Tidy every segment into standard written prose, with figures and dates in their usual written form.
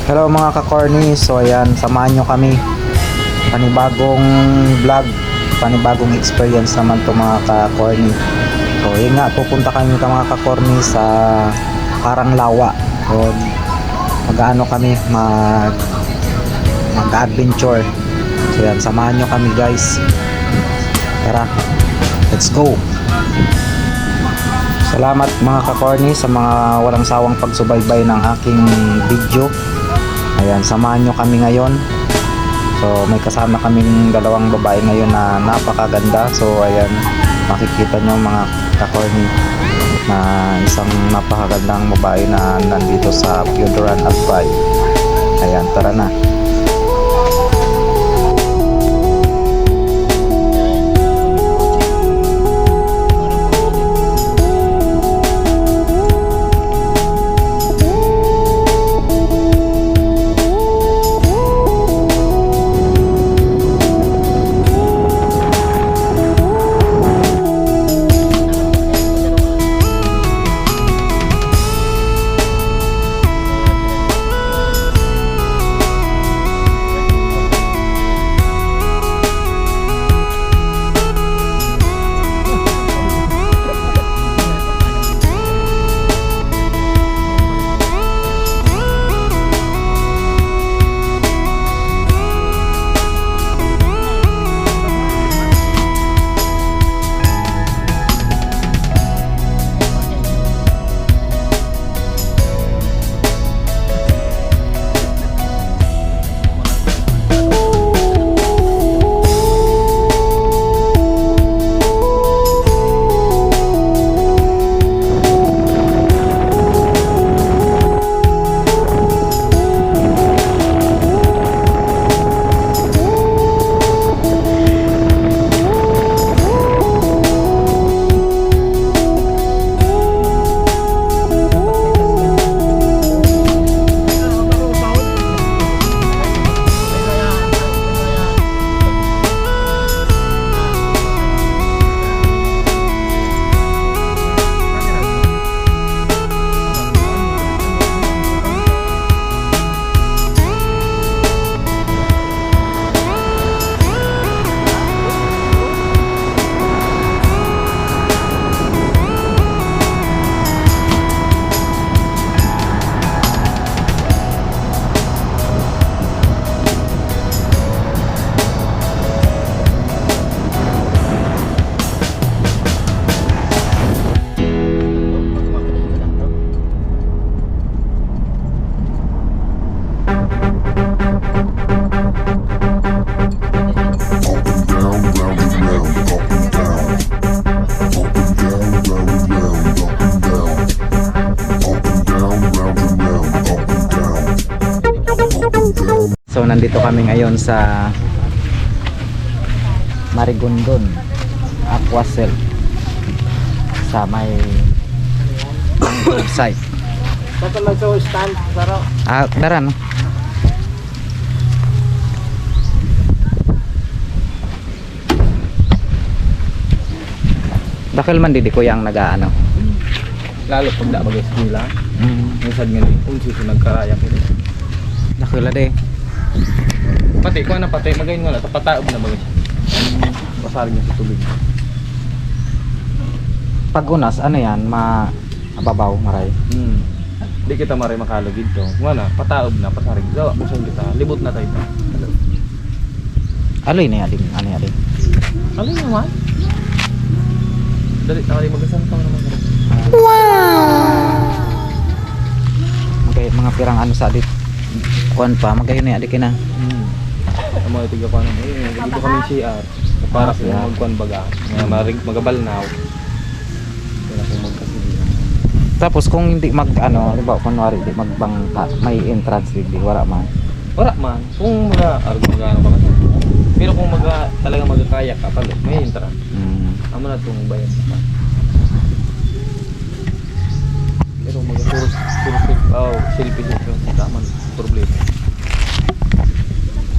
Hello mga ka-corny, so ayan, samahan nyo kami. Panibagong vlog, panibagong experience naman to mga ka-corny. So yun nga, pupunta kami mga ka-corny sa Paranglawa. So mag-ano kami, mag-adventure. So yan, samahan nyo kami guys. Tara, let's go. Salamat mga ka-corny sa mga walang sawang pagsubaybay ng aking video. Ayan, samahan nyo kami ngayon. So may kasama kaming dalawang babae ngayon na napakaganda. So ayan, makikita nyo mga ka-corny na isang napakagandang babae na nandito sa Piodoran Albay. Ayan, tara na. So nandito kami ngayon sa Marigondon Aquacel sa may site. Saan mag-stand? Pero Tara no. Bakil man didi ko yang nagaano. lalo pag da mag-eskwela. Minsan nga ni unsi sa nagkaraya ko. Nakula de. Pati ko na pati magayon nga na tapataob na bagay. Pasari niya sa tubig. Pag unas ano yan, mababaw maray. Di kita maray makalog dito. Nga na pataob na pasari. Gawa mo sa kita. Libot na tayo. Aloy na yaling, ano yaling. Ano naman? Dali nakali magasan ka naman. Mga pirang ano sa adit. Kuan pa, magayon na yaling na. Ang mga tiga ko naman. Dito kami CR. Para sa magkuan baga. Magabal na. Kaya kung magkasili. Tapos kung hindi mag ano, di ba, kunwari di magbangka, may entrance di wala man. Wala man. Kung mag-ano ka kasi. Pero kung talagang magkakayak ka pala, may entrance. Amo na itong bayan pa. Pero mag-tourist, selfie dito. Tama, problema.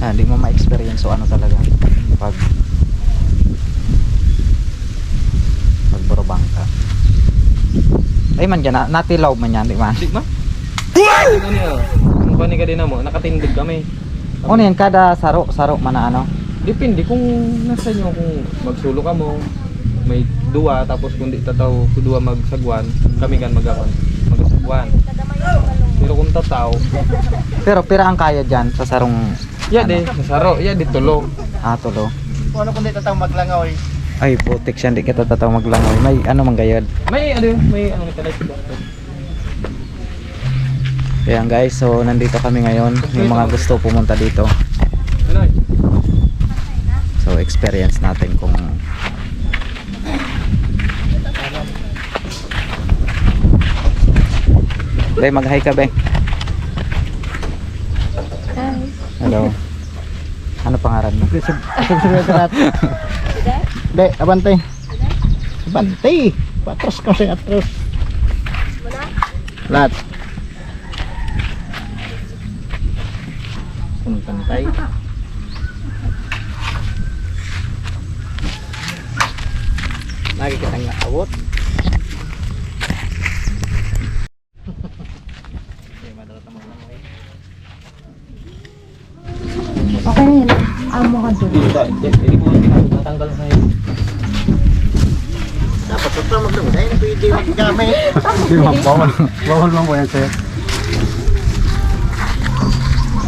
Hindi mo ma-experience so ano talaga pag borobangka. Ay man dyan, natilaw man yan, di ba? Di ba? Ano niya? pani ka din mo, nakatindig kami. Ano yan, kada saro man na ano? Depende kung nasa inyo kung magsulo ka mo, may duwa tapos kung di tataw duwa magsagwan, kami kan magsagwan. Pero kung tataw, Pero pira ang kaya dyan sa sarong de, nasaro, di tulo. tulo. Kung ano kung di tatang maglangaw eh. Ay, putik siya, hindi kita tataw maglangoy. May ano man gayod. May ano talay sila. Ayan guys, so nandito kami ngayon. Yung mga gusto pumunta dito. Ano? So experience natin kung Be, mag-hi ka, Be. Hi. Hello. Ano pangalan mo? De, abante. Abante. Patros kasi atros. Lat. Kung pantay. Lagi kita nga awot. Okay na yun. Amo ka doon. Hindi ko tinatanggal sa'yo. Dapat ito magdami. Dahil pwede maggamit. Bawal lang po yan, sir.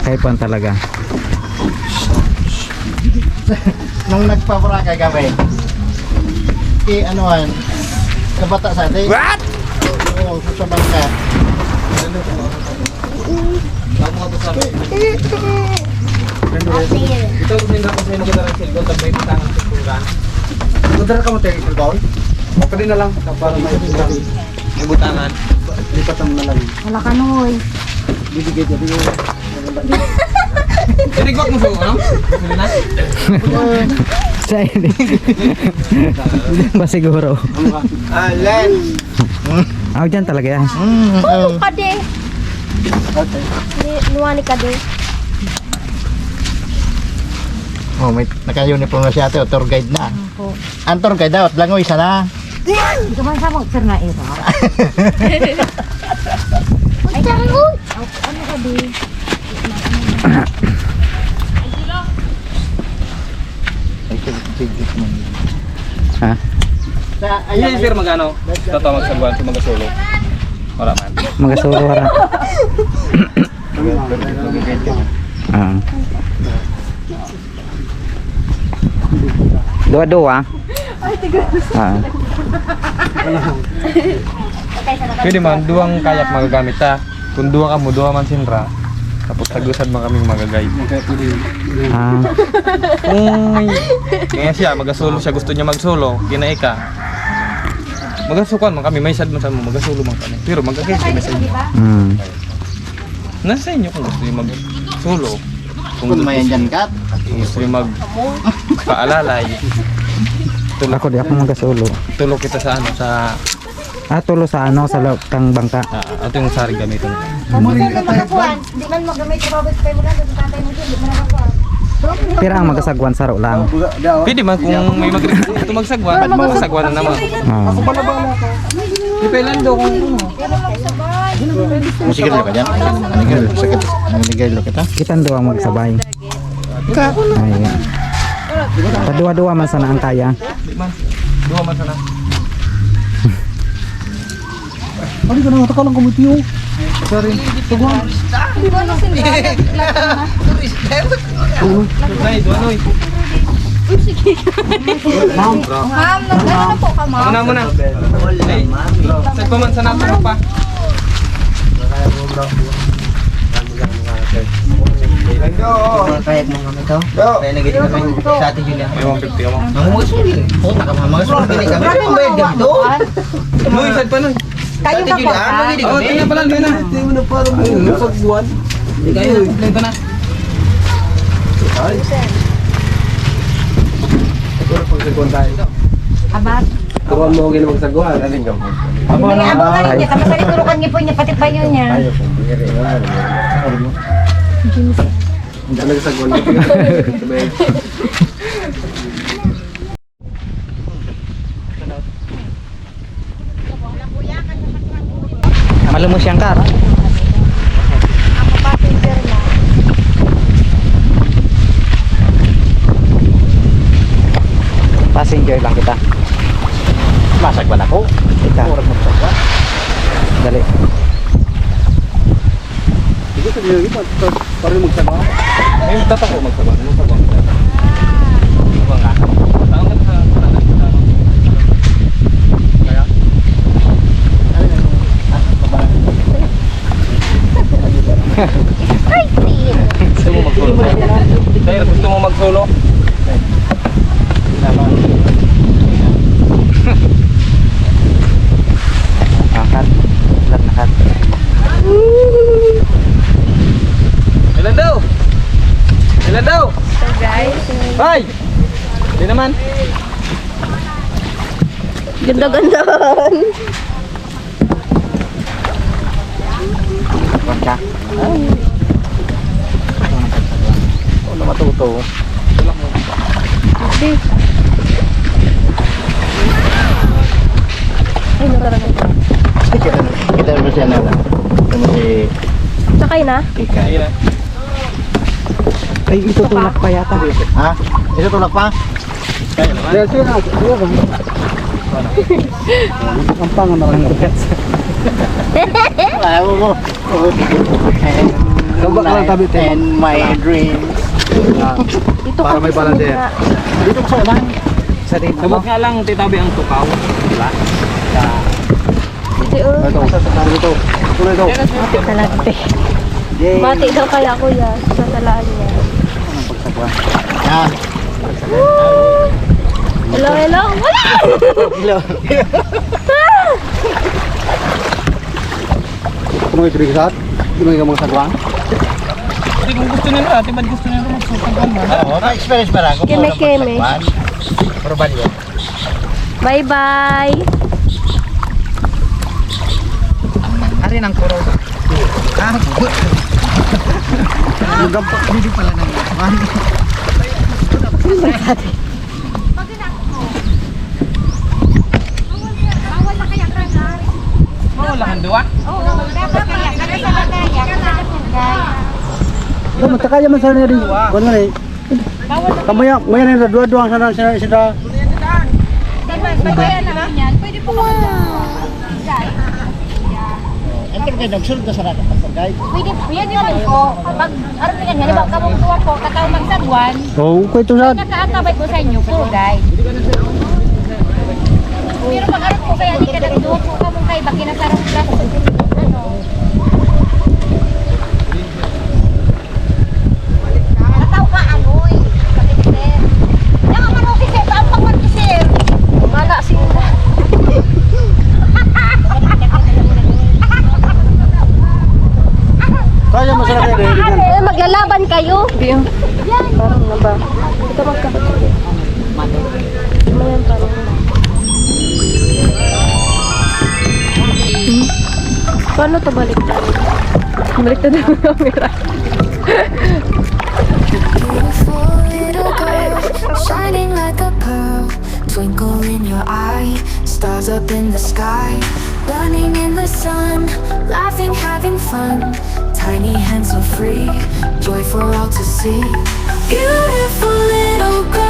Kaipan talaga. Nung nagpaparakay kami. Anuhan. Kabata sa atin. What? Oo, sa bangka. Kamu nga to sa ito kung hindi ako sa'yo nagdara ng cellphone tapos may tangan sa kuran. Mudara ka mo tayo cellphone? Okay din na lang para may butangan. Lipat mo na lang. Wala ka noy. Bibigay dyan. Hindi ko mo sa ano? Sili na? Sa hindi. Ba siguro. Len. Dyan talaga yan. Ano ka de? Nuwani ka de. Oh, may naka-uniform na si ate, tour guide na. Ako. Ang tour guide daw, langoy isa na. Hindi man sa mag-sir na ira. Ay, uy! Ano ka de? Ha? Iya sir magano? Totoo magsagwan sa magasolo. Wala man. Magasuro ra. Dua-dua. Pwede man, duwang kayak magagamit ta. Kung duwa ka mo, duwa man sinra. Tapos tagusan man kaming magagay. Kung may kaya siya, magasolo siya, gusto niya magsolo, ginay ka. Magasukan man kami, may sad man sa mo, magasolo man kami. Pero magagay siya na sa inyo. Nasa inyo kung gusto niyo magsolo. Kung may andyan ka, Gusto niyo magpaalalay. Ako di ako magasulo. Tulog kita sa ano, sa Tulo sa ano, sa loob kang bangka. ito yung saring gamitin. Hindi man makakuhan. Hindi man magamit yung babot kayo mula sa tatay mo dyan. Hindi man makakuhan. Pira ang magasagwan saro lang. Pwede man kung may gusto magsagwan, magsagwan na naman. Di pelando kung ano. musikil ka dyan. Manigil, sakit. Manigil kita. Kitan doang magsabay. Ay. Padua-dua man sana ang kaya. Di man. Duwa man sana. Ano ka na lang kumitiyo? Sorry. Hindi mo nasin ba? Nay, duwa noy. Ma'am, nag-ano na po ka, ma'am? Muna muna. Ay, sag pa man sana ako pa. Kahit mga kami to. Kaya nagiging kami sa atin Julia. May 150 ako. Ang mga suli. Puta ka mga suli kami. Grabe Kung bayad mga dito. Noy, sad pa noy. Kayo pa po ka? Oh, tingnan pala na. Hindi mo na parang sagwan. Kayo, ito na. Siguro pag sagwan tayo. Abat. Turuan mo gina magsagwan. Aling ka po. Hindi nga abang ka niya. Kamasali turukan niya po niya. Pati pa yun niya. Hindi na nagsagwan. Malumos yang kar. Passenger lang kita. Masagwan ako. Ika. Murag magsagwan. Dali. Sige, sabi nyo, parang magsagwan. Ngayon tatako magsagwan. Magsagwan ka. Magsagwan ka. Saan ka sa kaya? Gusto mo mag-solo? Sir, gusto mo mag-solo? Angkat. Ilan nakat. Ilan daw? Ilan daw? So guys, Hoy! Di naman. ganda-gandahan. Kuwan ka. Ano matuto? Hindi. Ay, nararamay ko. Kita mo siya na lang. Ito mo si Sakay na? Ikay. Ilan? Ay, itutulak pa yata. Ha? Isa tulak pa? Kaya naman. Siya na. Siya ba? Ang pangan na lang. Ayaw mo. Lubak lang tabi, te. And my dreams. Dito Para may sa balader. mukha. Dito ko sa unahan. Sa dito Sabot nga lang titabi ang tukaw. Wala. Dito, oh. Ito. Ito. Tuloy ito. Mati talaga, te. Yay. Mati daw kaya kuya. Sa talaan niya. Pagsagwan. Yan. Hello, hello. Wala! Hello. Kung may trigger di mo yung mga sagwan? Hindi kung gusto nila, ate ba't gusto nila magsugod man? Oo, na-experience pa lang. Keme-keme. Pero ba niya? Bye-bye. Ari ng kuro. Yung gampak, hindi pala nang Wala kang duwa? Ito, matakaya man sana rin. Kung ano rin. Kamaya, maya na yung dua-dua ang sana sila. Pwede po Ang kayo nagsulod na sana ng guide. Pwede, yan naman po. Pag, ano yan, halimbawa, kamong tuwa po, kataw magsagwan, Oo, kung ito sa... nakaatabay ko sa inyo, puro guide. Pero pag aral po kaya, hindi ka nagtuwa po kamong kay, baki na sarang class. Ano? Kataw ka, anoy. Pakisir. Yan ang manokisir, saan pang manokisir? Mala, sinda. Kaya masarap kayo rin. Eh, maglalaban kayo. Yan. Parang na ba? Ito magkakasiri. Mayan parang na. Paano ito baliktad? Baliktad na yung camera. Beautiful little girl, shining like a pearl, twinkle in your eye, stars up in the sky, running in the sun, laughing, having fun, tiny hands so free, joy for all to see. Beautiful little girl.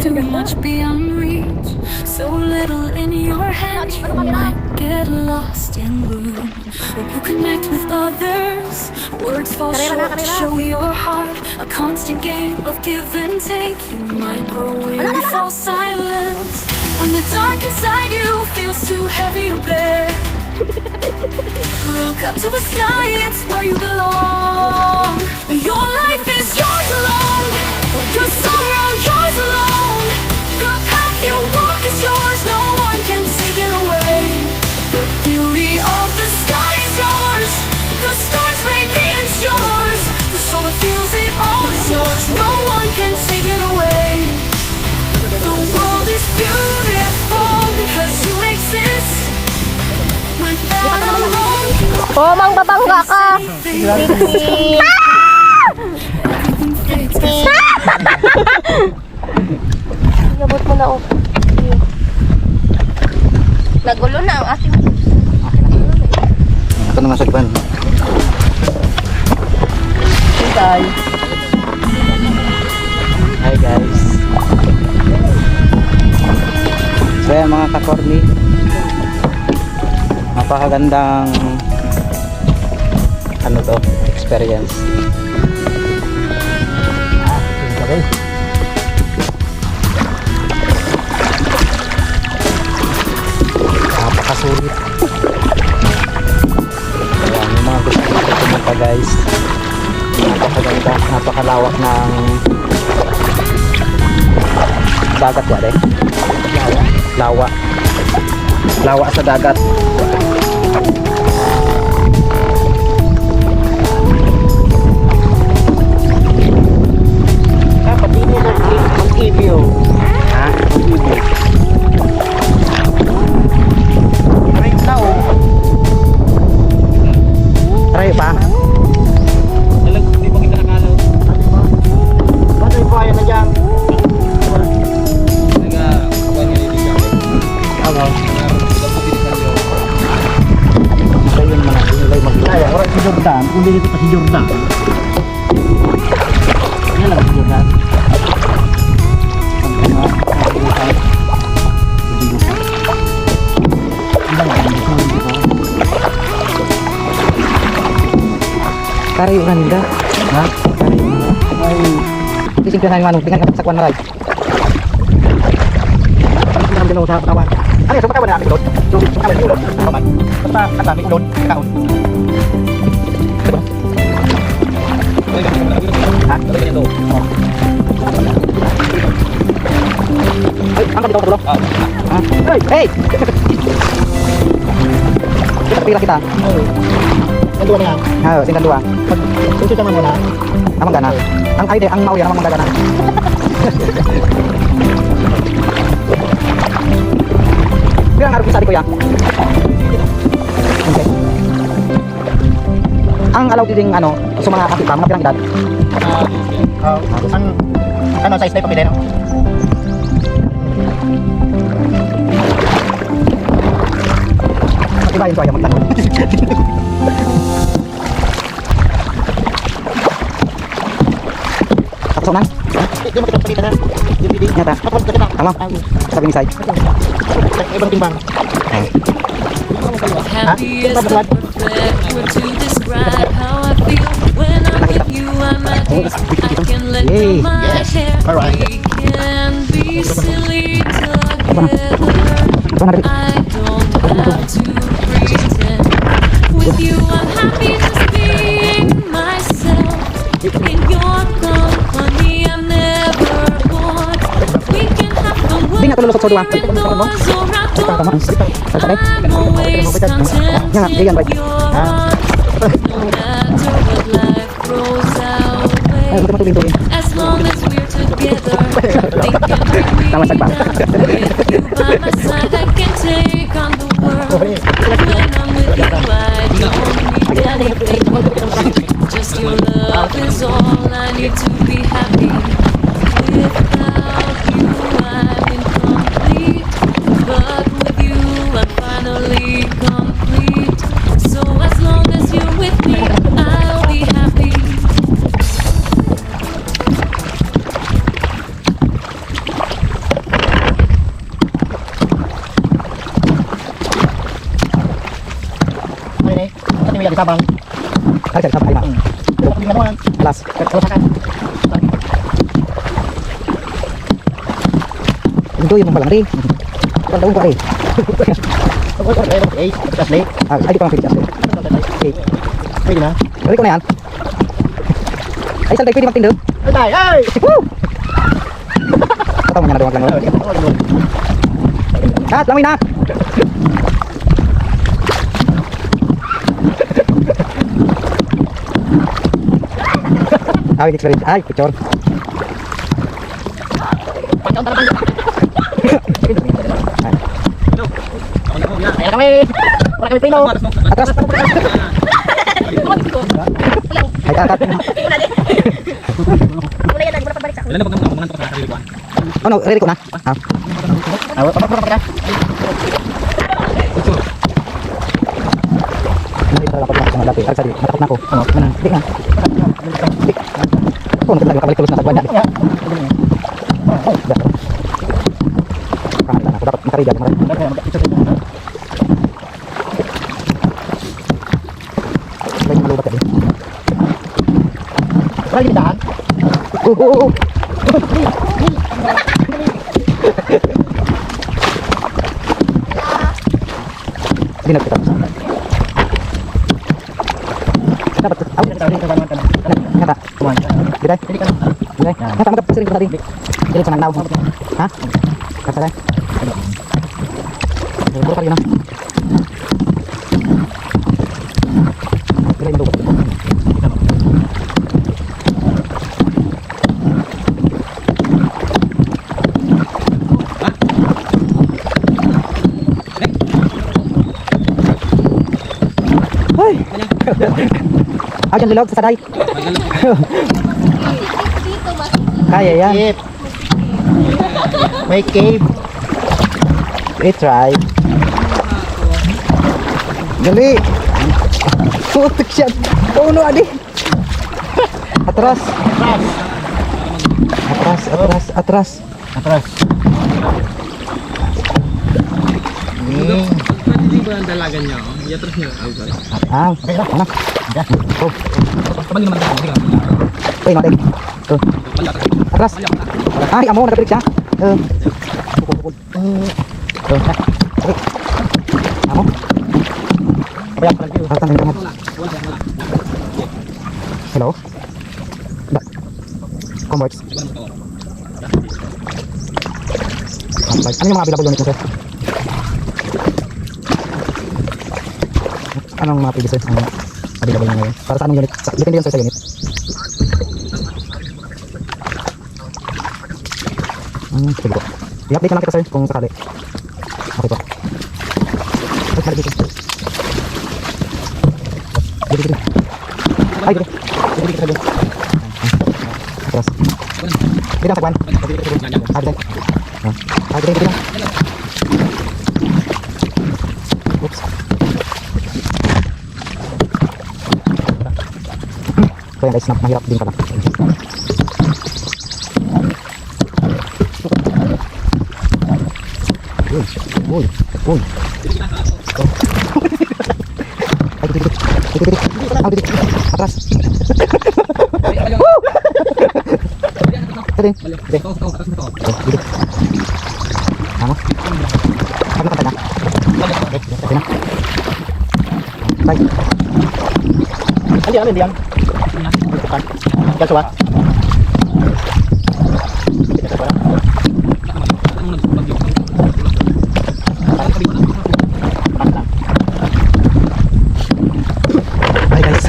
too much beyond reach. So little in your hands, you might get lost and lose. You connect with others, words fall short to show your heart. A constant game of give and take. You might grow weary, fall silent. When the dark inside you feels too heavy to bear, look up to the sky, it's where you belong. Your life is yours alone, your sorrow yours alone. The path you walk is yours, no one can take it away. The beauty of the sky is yours, the stars radiance yours. The soul that feels it all is yours, no one can take it away. The world is beautiful because you exist. Without a home, Oh, mang babangga ka. Titi. Iabot mo na, oh. Nagulo na ang ating... Ito naman sa iban. Hi guys. So yan mga kakorni, napakagandang ano to, experience. Napakasulit. Ayan, yung mga gusto nyo pumunta guys, napakaganda, napakalawak ng dagat wala eh. Lawa sa dagat. Dapat ini mag-review. Ha? Mag-review. Try na oh. Try pa? Hindi pa kita nakalaw. Ano yung bayan na dyan? Si Jordan, kung dito pa si Jordan. Yan lang si Jordan. Karayo ganda. Ha? Karayo ganda. Ay, titignan namin tingnan ka sa kwan na ride. Ang dalawa sa katawan. Ano yung sa katawan na aming ulod? Yung sa katawan yung ulod. Basta ang aming ulod, kaon. Ha? Ay, angkat dito dulu. Ha? Hey! Kita pila kita. Yang dua niya. Ha, singkan dua. Susu sama muna. Amang gana. Ang ay ang mau ya amang gana. Bilang harus bisa di kuya. Okay. Ang alaw ding ano, sa mga kapit mga pirang edad. Ang ano size na ipapili no? Ibahin ko ayaw magtanong. Tapos na? Hindi mo kita palitan na. Yung pili. Nyata. Tapos kita. Tama. Sabing side. Ibang timbang. Happy is the perfect word to describe how I feel when I'm with you. I'm at peace. I can let go my hair. We can be silly together. I don't have to pretend. With you, I'm happy just being myself. In your company, I'm never bored. We can have the Hindi nga tulolusot sa dua. noise or Tama. outdoors. Tama. I'm always content Yan, yan, with right. yours. No matter what life throws our Ay, way, buti matubing-tubing. as long as we're together, they can bring me Tama, down. sagpa. With you by my side, I can take on the world. When I'm with you, I don't need anything. Just your love is all I need to be happy. Without you, I'm incomplete. But with you, I'm finally complete. So as long as you're with me, I'll be happy. ni Mia Sabang. Kali sa bahay na. Hindi na naman. Alas. Kalau sakan. Ito yung balang rin. Kan daun ko rin. Bekas nih. Ay di pa mapili siya. Okay. Pwede na. Gawin ko na yan. Ay saan tayo pwede magtindo? Ay, ay! Woo! Tatawa mo niya na doon lang. Kat, langoy na! Ay, experience. Ay, picture. Ayan kami! Para kami pino! Atras! Ay, kat. Oh no, ready ko na. Ah. Ayo, apa ka? Hindi pa dapat na dati. Ay, sorry. Matakot na ako. Hindi na. Oh, nakita kabalik tulos na sa banyak. Kahanan ako dapat makarida mo. Lagi malubat ka din. Lagi daan. Binag kita. Dapat out. Kata. Biday. Biday. Kata magap sering tadi. Jadi sanang naw. Ha? Kata dai. Buru kali na. Biday malubat. Ayan lilog sa saday. Kaya yan. Cave. May cave. We try. Gali. Putik siya. Puno adi. Atras. Atras. Atras. Pwede din ba ang dalagan niya? Iatras niya. Ah, ano? Oh. Kapag naman dalagan. Uy, mati. Oh. Atras. Ay, amo nagpilik siya. Okay. Amo. Kabayag pa lang. Hatang din ka. Hello. Converts. Ano yung mga available unit mo, sir? Anong mga pwede, sir? Ang available na ngayon? Para sa anong unit? Depende yun, sir, sa unit. Sige po. I-update na lang kita, sir, kung sakali. Okay po. Ay, balik dito. Dito. Ay, dito. Dito, dito. Atras. Dito ang sagwan. Ah, dito. Ah, dito. Oops. So yan guys, mahirap din pala. Uy. Ay, dito. Ang dito. Atras. Dito. Dito. Ano? Ano ka na? Dito na. Bye. Andiyan. Yan suwa. Bye guys.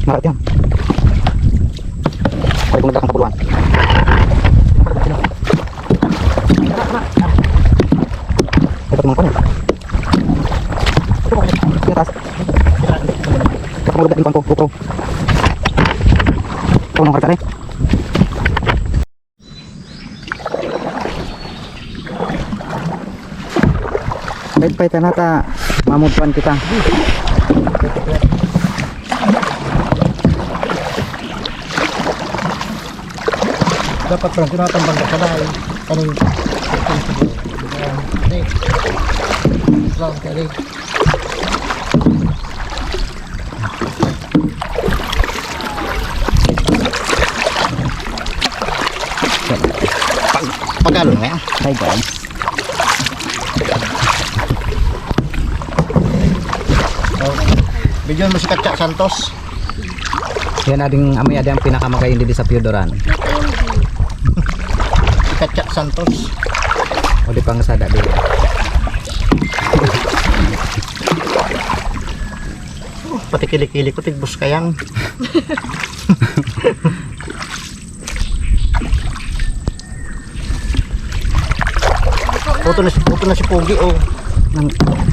Marat yan. Pwede kong nagdakang kapuluan. Dapat mga kanin. Yung taas. Dapat mga lugat din ko. GoPro. Ito nung karkari. Bait-bait na nata. Mamudpan kita. Dapat parang tinatambang ka sana eh. Kaning Pagkalo na yan. Hi guys. Video mo si Katya Santos. Yan ading amoy ading pinakamagayon dito sa Piodoran. Si Katya Santos. O di pang sada dito. Pati kilikili ko tigbus kayang. Puto na si Pogi oh.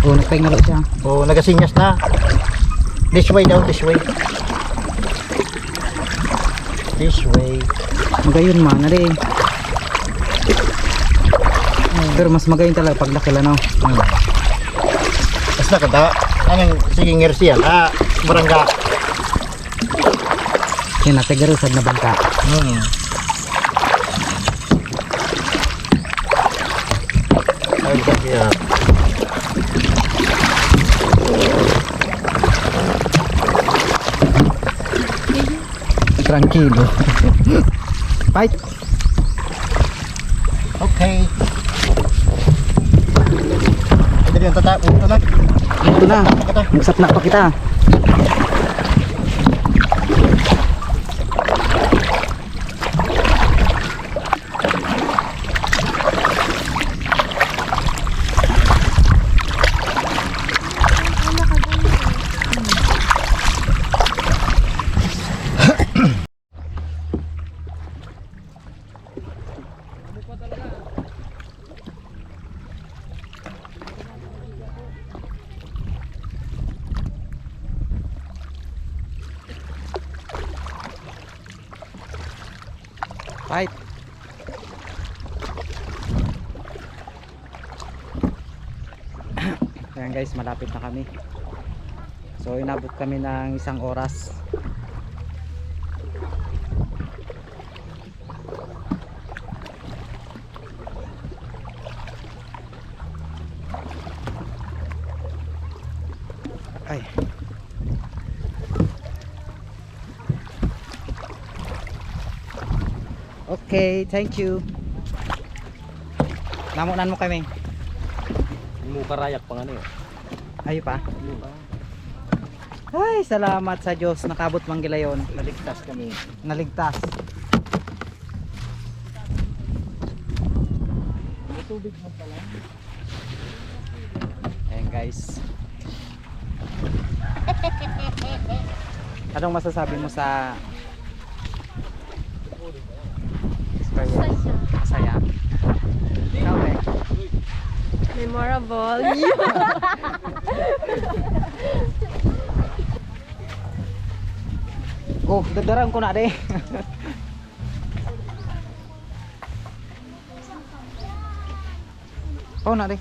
Nagpahingalo siya. Oh, nagasinyas na. This way daw, this way. This way. Magayon man na rin. Pero mas magayon talaga pag laki no. Basta kada anong sige ngersiyan. Barangga. Yan na tigarusad na bangka. Ay, kaya. Tranquilo. Fight. Okay. Ito din tata, ito na. Ito na. Magsap na pa kita. Fight. Ayan guys, malapit na kami. So inabot kami ng 1 oras. Ay. Okay, thank you. Namunan mo kami. Mukarayak pa nga niyo. Ayo pa. Ay, salamat sa Diyos. Nakabot man gilayon. Naligtas kami. Naligtas. May tubig mo pala. Ayan guys. Anong masasabi mo sa experience? Masaya. Ikaw eh. Memorable. Oh, dadarang ko na de. Oh na de.